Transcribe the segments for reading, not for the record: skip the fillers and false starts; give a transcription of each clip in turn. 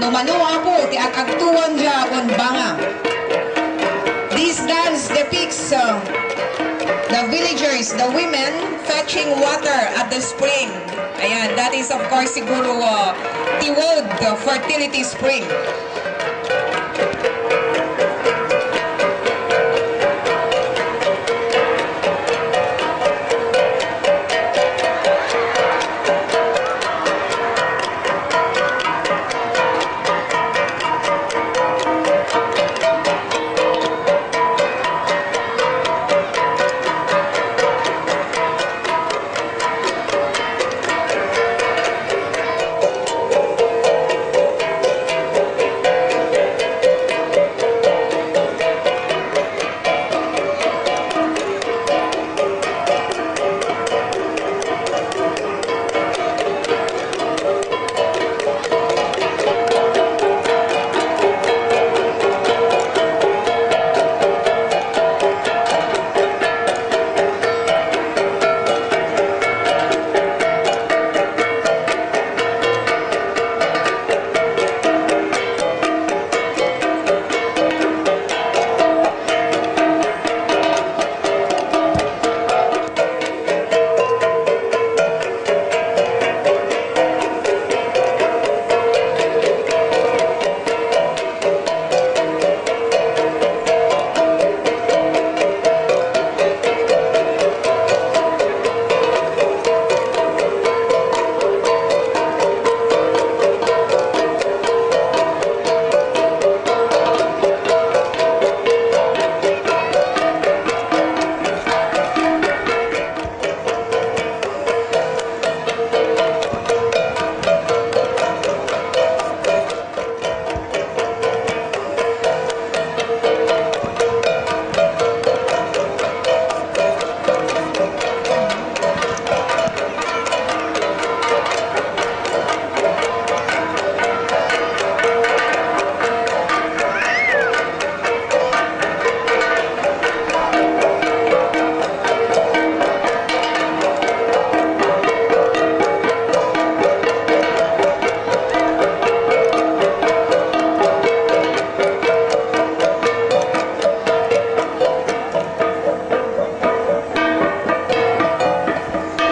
Numanua po, ti agtuon dya on banga. This dance depicts the villagers, the women fetching water at the spring. Ayan, that is of course siguro Tiwod Fertility Spring.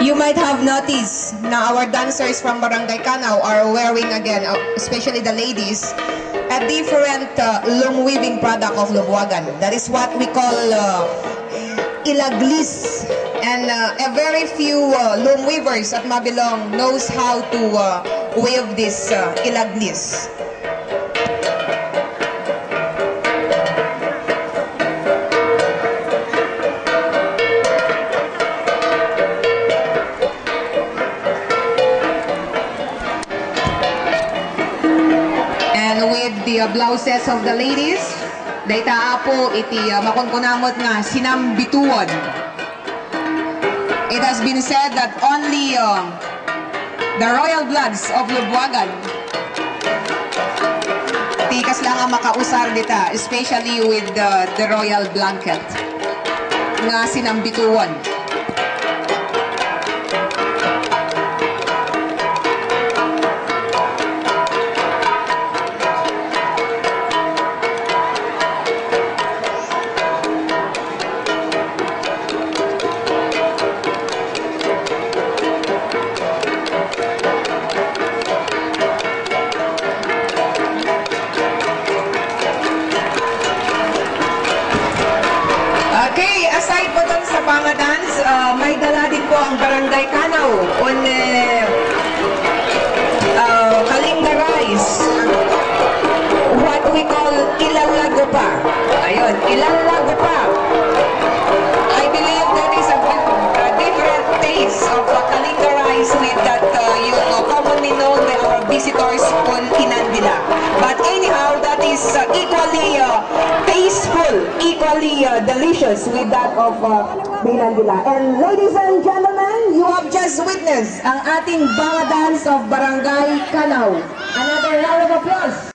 You might have noticed na our dancers from Barangay Canao are wearing again, especially the ladies, a different loom weaving product of Lubuagan. That is what we call ilaglis. And a very few loom weavers at Mabilong knows how to weave this ilaglis. With the blouses of the ladies, dayta po iti makunkunamot nga sinambituon. It has been said that only the royal bloods of Lubuagan tikas lang ang makausar dita, especially with the royal blanket nga sinambituon. Aside po dun sa Banga Dance, may dala din po ang Barangay Canao on Kalinga Rice. What we call Ilalago pa. Ayun, Ilalago pa. I believe that is a different taste of Kalinga Rice with that yung commonly known by our visitors on Inandila. But anyhow, that is equally tasteful, equally delicious with that of Inandila. And ladies and gentlemen, you have just witnessed ang ating Banga Dance of Barangay Canao. Another round of applause.